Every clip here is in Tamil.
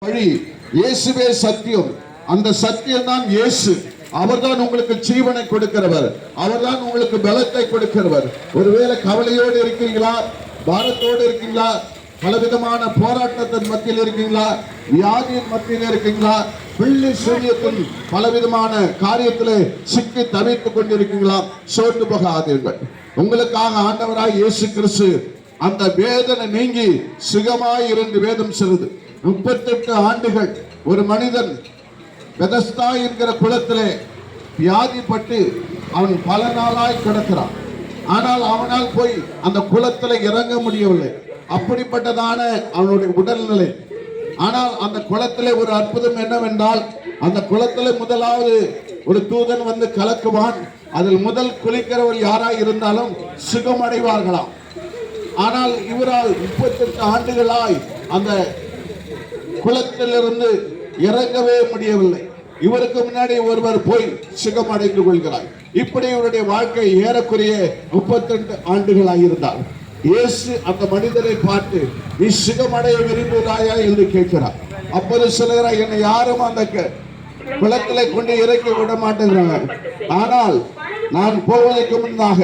வழி, இயேசுவே சத்தியம். அந்த சத்தியம் தான் இயேசு. அவர்தான் உங்களுக்கு ஜீவனை கொடுக்கிறவர், அவர்தான் உங்களுக்கு பலத்தை கொடுக்கிறவர். ஒருவேளை கவலையோடு இருக்கீங்களா, பாரத்தோடு இருக்கீங்களா, பலவிதமான போராட்டத்தின் மத்தியில் இருக்கீங்களா, வியாதியின் மத்தியில் இருக்கீங்களா, பிள்ளை சூரியத்தின் பலவிதமான காரியத்திலே சிக்கி தவித்துக் கொண்டிருக்கீங்களா, சோர்ந்து போகாதீர்கள். உங்களுக்காக ஆண்டவராய் இயேசு கிறிஸ்து அந்த வேதனை நீங்கி சுகமாய் இருந்து வேதம் சொல்லுது. 38 ஆண்டுகள் ஒரு மனிதன் பெதஸ்தா என்கிற குளத்திலே வியாதிப்பட்டு அவன் பல நாளாய் கிடக்கிறான். ஆனால் அவனால் போய் அந்த குளத்தில் இறங்க முடியவில்லை. அப்படிப்பட்டதான அவனுடைய உடல்நிலை. ஆனால் அந்த குளத்திலே ஒரு அற்புதம் என்னவென்றால், அந்த குளத்திலே முதலாவது ஒரு தூதன் வந்து கலக்குவான். அதில் முதல் குளிக்கிறவர் யாராய் இருந்தாலும் சுகமடைவார்களாம். ஆனால் இவரால் 38 ஆண்டுகளாய் அந்த குளத்திலிருந்து இறங்கவே முடியவில்லை. இவருக்கு முன்னாடி ஒருவர் போய் சுகமடைந்து கொள்கிறார். இப்படி இவருடைய வாழ்க்கை ஏறக்குறைய 32 ஆண்டுகளாக இருந்தார். இயேசு அந்த மனிதரை பார்த்து, நீ சுகமடைய விரும்புகிறாயா என்று கேட்கிறார். அப்போது சொல்கிறார், என்னை யாரும் அந்த குளத்திலே கொண்டு இறக்கி விட மாட்டேங்கிறாங்க. ஆனால் நான் போவதற்கு முன்னாக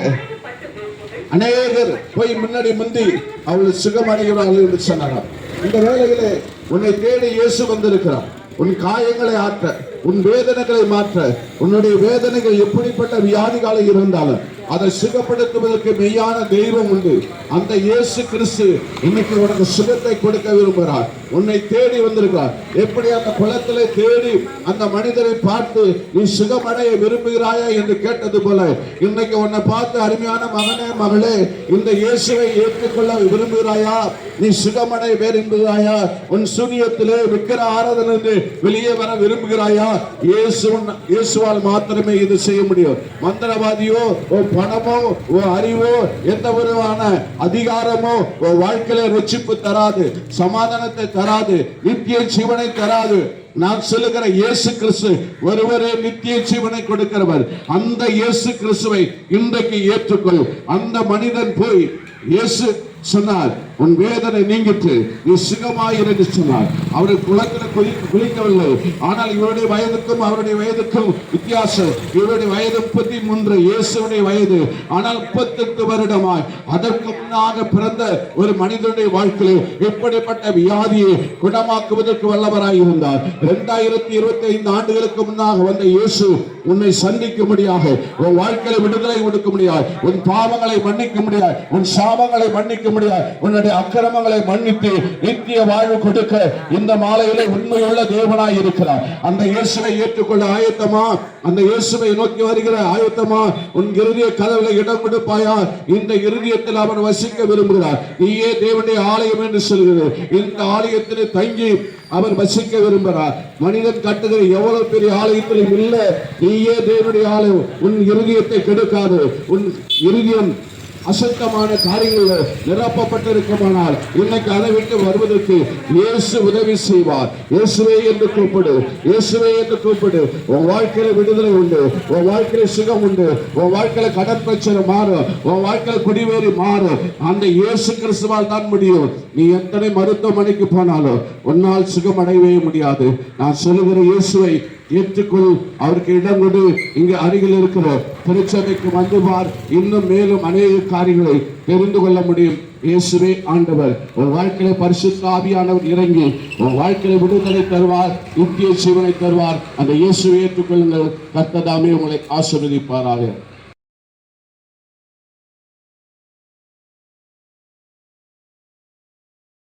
அநேகர் போய் முன்னாடி முந்தி அவள் சுகமடைகிறார்கள் என்று சொன்னார். இந்த வேளையிலே உன்னை தேடி இயேசு வந்திருக்கிறார். உன் காயங்களை ஆற்ற, உன் வேதனைகளை மாற்ற. உன்னுடைய வேதனைகள் எப்படிப்பட்ட வியாதிகாலம் இருந்தாலும் அதை சுகப்படுத்துவதற்கு மெய்யான தெய்வம் உண்டு. அந்த இயேசு கிறிஸ்து இன்னைக்கு உனக்கு சுகத்தை கொடுக்க விரும்புகிறார். உன்னை தேடி வந்திருக்கிறார். எப்படி அந்த குளத்திலே தேடி அந்த மனிதரை பார்த்து நீ சுகமடைய விரும்புகிறாயா என்று கேட்டது போல, இன்னைக்கு உன்னை பார்த்து, அருமையான மகனே மகளே, இந்த இயேசுவை ஏற்றுக்கொள்ள விரும்புகிறாயா? நீ சுகமடைய விரும்புகிறாயா? உன் சூனியத்திலே விக்கிர ஆராதனை வெளியே வர விரும்புகிறாயா? இயேசுவால் மாத்திரமே இது செய்ய முடியும். மந்திரவாதியோ, பணமோ, அறிவோ, எந்த விதமான அதிகாரமோ வாழ்க்கையில ரட்சிப்பு தராது, சமாதானத்தை தராது, நித்திய ஜீவனை தராது. நான் சொல்லுகிற இயேசு கிறிஸ்து ஒருவரே நித்திய ஜீவனை கொடுக்கிறவர். அந்த இயேசு கிறிஸ்துவை இன்றைக்கு ஏற்றுக்கொள். அந்த மனிதன் போய் இயேசு சொன்னார், உன் வேதனை நீங்கிட்டு நீ சுகமாயிரு என்று சொன்னார். அவருடைய குளத்தில் குளிக்கவில்லை. ஆனால் இவருடைய வயதுக்கும் அவருடைய வயதுக்கும் வித்தியாசம். இவருடைய வயது 33, இயேசுடைய வயது ஆனால் 38 வருடமாய் அதற்கு முன்னாக பிறந்த ஒரு மனிதனுடைய வாழ்க்கையில் எப்படிப்பட்ட வியாதியை குணமாக்குவதற்கு வல்லவராய் இருந்தார். 2025 ஆண்டுகளுக்கு முன்னாக வந்த இயேசு உன்னை சந்திக்க முடியாது, உன் வாழ்க்கையை விடுதலை கொடுக்க முடியாது, உன் பாவங்களை மன்னிக்க முடியாது, உன் சாபங்களை மன்னிக்க முடியாது, உன்னுடைய அக்கிரமங்களை மன்னித்து நித்திய வாழ்வு கொடுக்க இந்த மாலையிலே உண்மையுள்ள தேவனாய் இருக்கிறார். அந்த இயேசுவை ஏற்றுக்கொள்ள ஆயத்தமா? அந்த இயேசுவை நோக்கி வருகிற ஆயத்தமா? உன் இருதய கதவுல இடம் கொடுப்பாயா? இந்த இருதயத்தில் அவர் வசிக்க விரும்புகிறார். நீயே தேவனுடைய ஆலயம் என்று சொல்கிறார். இந்த ஆலயத்தில் தங்கி அவர் வசிக்க விரும்புகிறார். மனிதன் கட்டுகிற எவ்வளவு பெரிய ஆலயத்திலும் இல்ல, நீயே தேவனுடைய ஆலயம். உன் இருதயத்தை கெடுக்காது. உன் இருதயம் அசுத்தமான காரியங்கள் நிரப்பப்பட்டிருக்குமானால் இன்னைக்கு அதை விட்டு வருவதற்கு இயேசு உதவி செய்வார். இயேசுவே என்று கூப்பிடு, இயேசுவே என்று கூப்பிடு. உன் வாழ்க்கையில விடுதலை உண்டு, உன் வாழ்க்கையில சுகம் உண்டு, உன் வாழ்க்கையில கடன் பிரச்சனை மாறும், உன் வாழ்க்கையில குடிவேறி மாறும். அந்த இயேசு கிறிஸ்துவால் தான் முடியும். நீ எத்தனை மருத்துவமனைக்கு போனாலும் உன்னால் சுகம் அடையவே முடியாது. நான் சொல்லுகிற இயேசுவை ஏற்றுக்கொள். அவருக்கு இடம் கொடு. இங்கு அருகில் இருக்கிற திருச்சபைக்கு வந்து பார். இன்னும் மேலும் அநேக காரியங்களை தெரிந்து கொள்ள முடியும். இயேசுவே ஆண்டவர். ஒரு வாழ்க்கையில பரிசுத்த ஆவியானவர் இறங்கி ஒரு வாழ்க்கையில விடுதலை தருவார், நித்திய ஜீவனை தருவார். அந்த இயேசுவை ஏற்றுக்கொள்ளுங்கள். கர்த்தர் தாமே உங்களை ஆசீர்வதிப்பாராக.